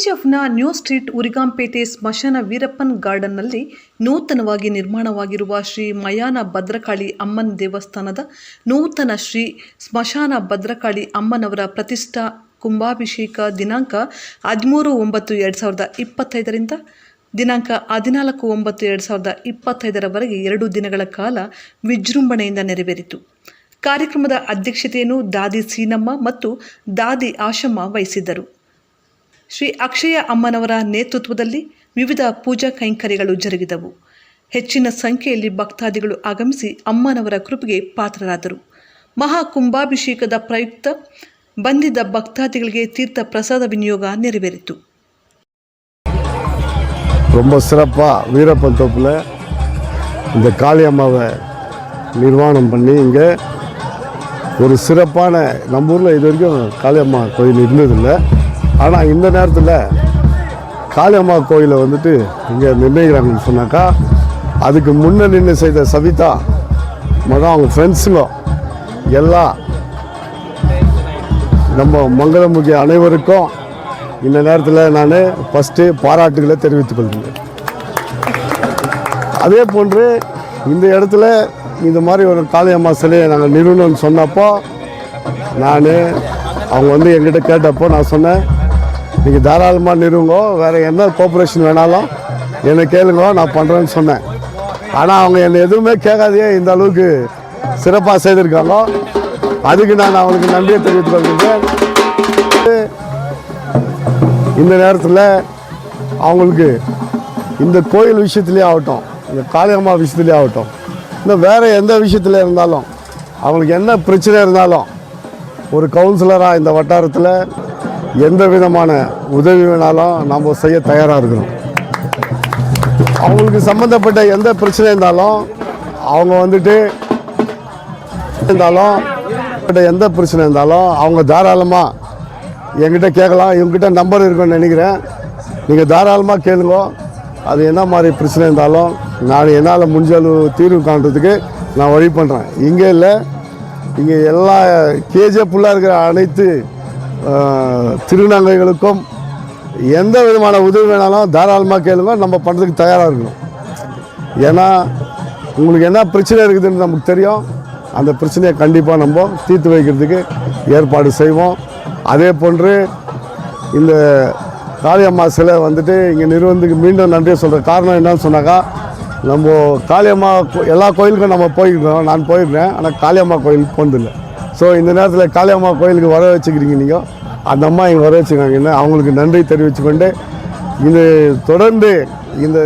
ಕೆಜಿಎಫ್ನ new street ಉರಿಗಾಂಪೇಟೆ ಸ್ಮಶಾನ ವೀರಪ್ಪನ್ ಗಾರ್ಡನ್ನಲ್ಲಿ ನೂತನವಾಗಿ ನಿರ್ಮಾಣವಾಗಿರುವ ಶ್ರೀ ಮಯಾನ ಭದ್ರಕಾಳಿ ಅಮ್ಮನ್ ದೇವಸ್ಥಾನದ ನೂತನ ಶ್ರೀ ಸ್ಮಶಾನ ಭದ್ರಕಾಳಿ ಅಮ್ಮನವರ ಪ್ರತಿಷ್ಠಾ ಕುಂಭಾಭಿಷೇಕ ದಿನಾಂಕ 13/9/2025 ದಿನಾಂಕ 14/9/2025 2 ದಿನಗಳ ಕಾಲ ವಿಜೃಂಭಣೆಯಿಂದ ನೆರವೇರಿತು. ಕಾರ್ಯಕ್ರಮದ ಅಧ್ಯಕ್ಷತೆಯನ್ನು ದಾದಿ ಸೀನಮ್ಮ ಮತ್ತು ದಾದಿ ಆಶಮ್ಮ ವಹಿಸಿದ್ದರು. ಶ್ರೀ ಅಕ್ಷಯ ಅಮ್ಮನವರ ನೇತೃತ್ವದಲ್ಲಿ ವಿವಿಧ ಪೂಜಾ ಕೈಂಕರ್ಯಗಳು ಜರುಗಿದವು. ಹೆಚ್ಚಿನ ಸಂಖ್ಯೆಯಲ್ಲಿ ಭಕ್ತಾದಿಗಳು ಆಗಮಿಸಿ ಅಮ್ಮನವರ ಕೃಪೆಗೆ ಪಾತ್ರರಾದರು. ಮಹಾಕುಂಭಾಭಿಷೇಕದ ಪ್ರಯುಕ್ತ ಬಂದಿದ್ದ ಭಕ್ತಾದಿಗಳಿಗೆ ತೀರ್ಥ ಪ್ರಸಾದ ವಿನಿಯೋಗ ನೆರವೇರಿತು. ரொம்ப சிறப்பாக வீரப்பன் தோப்பில் இந்த காளியம்மாவை நிர்வாணம் பண்ணி இங்கே ஒரு சிறப்பான நம்ம ஊரில் இது வரைக்கும் காளியம்மா கோயில் இருந்ததில்லை. ஆனால் இந்த நேரத்தில் காளியம்மா கோயிலை வந்துட்டு இங்கே நிர்ணயிக்கிறாங்கன்னு சொன்னாக்கா அதுக்கு முன்னே நின்று செய்த சவிதா மொதல் அவங்க ஃப்ரெண்ட்ஸுங்க எல்லாம் நம்ம மங்களமுகி அனைவருக்கும் இந்த நேரத்தில் நான் ஃபஸ்ட்டு பாராட்டுகளை தெரிவித்துக் கொள்கிறேன். அதே போன்று இந்த இடத்துல இந்த மாதிரி ஒரு காளியம்மா சிலையை நாங்கள் நிறுவனம்னு சொன்னப்போ அவங்க வந்து எங்கிட்ட கேட்டப்போ நான் சொன்னேன், நீங்கள் தாராளமாக நிறுவுங்க, வேறு என்ன கோஆப்ரேஷன் வேணாலும் என்னை கேளுங்க, நான் பண்ணுறேன்னு சொன்னேன். ஆனால் அவங்க என்னை எதுவுமே கேட்காதையே இந்த அளவுக்கு சிறப்பாக செய்திருக்காங்க. அதுக்கு நான் அவங்களுக்கு நன்றியை தெரிவித்துக் கொள்கிறேன். இந்த நேரத்தில் அவங்களுக்கு இந்த கோயில் விஷயத்துலேயே ஆகட்டும், இந்த காளியம்மா விஷயத்துலேயே ஆகட்டும், இன்னும் வேறு எந்த விஷயத்தில் இருந்தாலும் அவங்களுக்கு என்ன பிரச்சனை இருந்தாலும் ஒரு கவுன்சிலராக இந்த வட்டாரத்தில் எந்த விதமான உதவி வேணாலும் நம்ம செய்ய தயாராக இருக்கிறோம். அவங்களுக்கு சம்மந்தப்பட்ட எந்த பிரச்சனை இருந்தாலும் அவங்க வந்துட்டு எந்த பிரச்சனை இருந்தாலும் அவங்க தாராளமாக என்கிட்ட கேட்கலாம். இவங்ககிட்ட நம்பர் இருக்குன்னு நினைக்கிறேன். நீங்கள் தாராளமாக கேளுங்க. அது என்ன மாதிரி பிரச்சனை இருந்தாலும் நான் என்னால் முடிஞ்ச அளவு தீர்வு காண்றதுக்கு நான் வழி பண்ணுறேன். இங்கே இல்லை, இங்கே எல்லா கேஜிஎஃப்ல இருக்கிற அனைத்து திருநங்கைகளுக்கும் எந்த விதமான உதவி வேணாலும் தாராளமாக கேளுங்க, நம்ம பண்ணுறதுக்கு தயாராக இருக்கணும். ஏன்னா உங்களுக்கு என்ன பிரச்சனை இருக்குதுன்னு நமக்கு தெரியும். அந்த பிரச்சனையை கண்டிப்பாக நம்ம தீர்த்து வைக்கிறதுக்கு ஏற்பாடு செய்வோம். அதே போன்று இந்த காளியம்மா சிலை வந்துட்டு இங்கே நிறுவனத்துக்கு மீண்டும் நன்றியை சொல்கிற காரணம் என்னன்னு சொன்னாக்கா, நம்ம காளியம்மா எல்லா கோயிலுக்கும் நம்ம போயிருக்கிறோம், நான் போயிருக்கிறேன். ஆனால் காளியம்மா கோயிலுக்கு போனதில்லை. ஸோ இந்த நேரத்தில் காளியம்மா கோயிலுக்கு வர வச்சுக்கிறீங்க நீங்கள், அந்த அம்மா இங்கே வர வச்சுருக்காங்கன்னு அவங்களுக்கு நன்றி தெரிவித்துக்கொண்டு இது தொடர்ந்து இந்த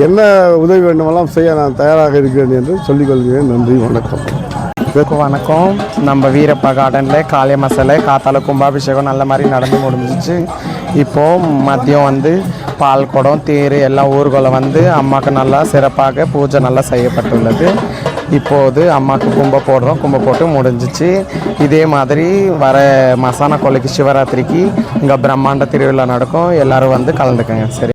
என்ன உதவி வேண்டுமெல்லாம் செய்ய நான் தயாராக இருக்கிறேன் என்று சொல்லிக்கொள்கிறேன். நன்றி, வணக்கம். வணக்கம். நம்ம வீரப்பா கார்டனில் காளியம்மா சிலை காத்தால கும்பாபிஷேகம் நல்ல மாதிரி நடந்து முடிஞ்சிச்சு. இப்போது மதியம் வந்து பால் குடம் தேர் எல்லாம் ஊர்வலம் வந்து அம்மாவுக்கு நல்லா சிறப்பாக பூஜை நல்லா செய்யப்பட்டுள்ளது. இப்போது அம்மாவுக்கு கும்பம் போடுறோம். கும்பம் போட்டு முடிஞ்சிச்சு. இதே மாதிரி வர மசானா கொலைக்கு சிவராத்திரிக்கு இங்கே பிரம்மாண்ட திருவிழா நடக்கும். எல்லோரும் வந்து கலந்துக்கங்க. சரி.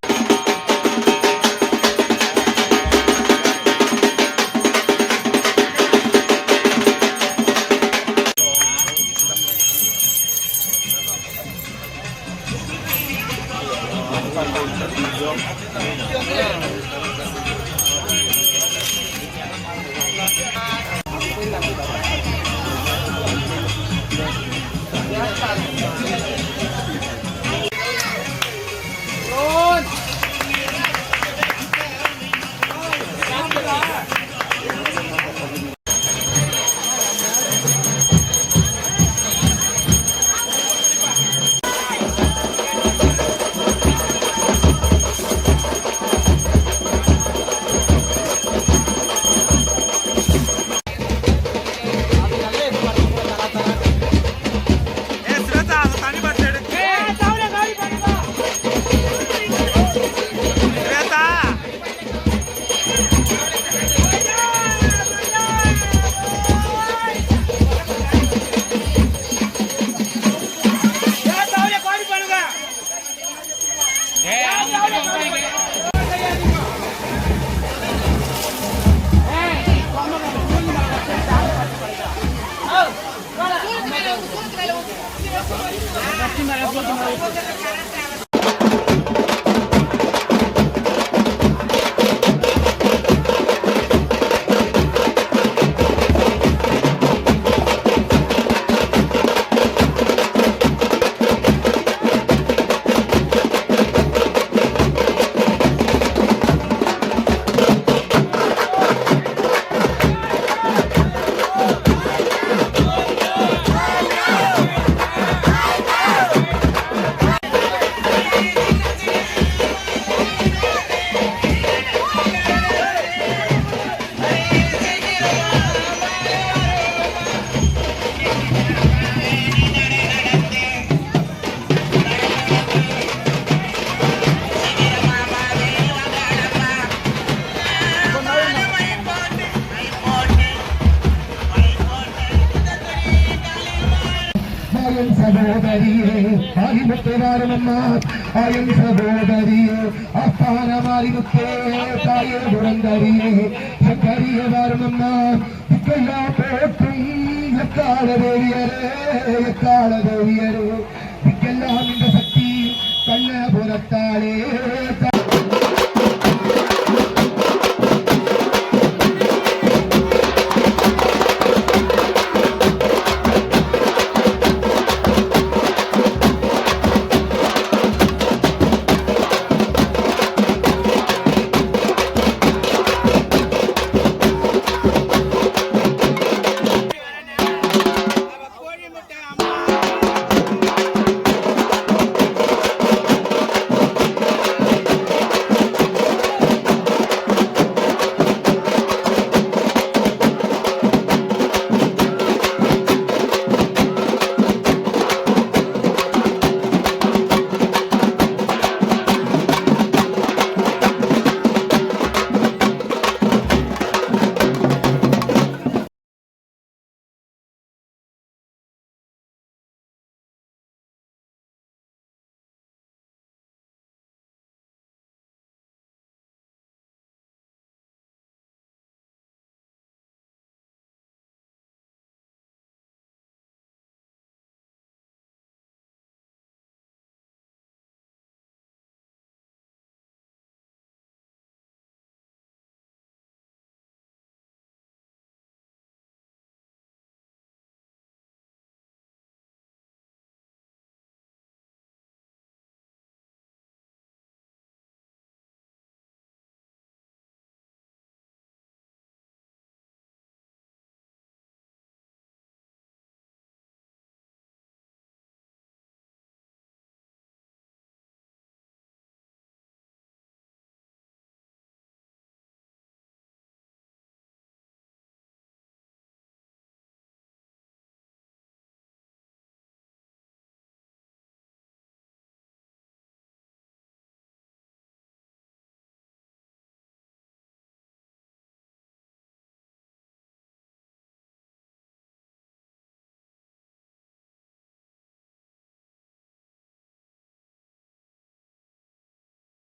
ஆயன் சகோதரியே மாரிமுத்தே வாருமம்மா ஆயன் சகோதரியே அப்பான மாரிமுத்தே தாயே புரந்தரியே சங்கரிய வாருமம்மா இக்கெல்லாம் போற்றும் எக்கால தேவியரே எக்கால தேவியரே இக்கெல்லாம் இந்த சக்தி கண்ண புறத்தாளே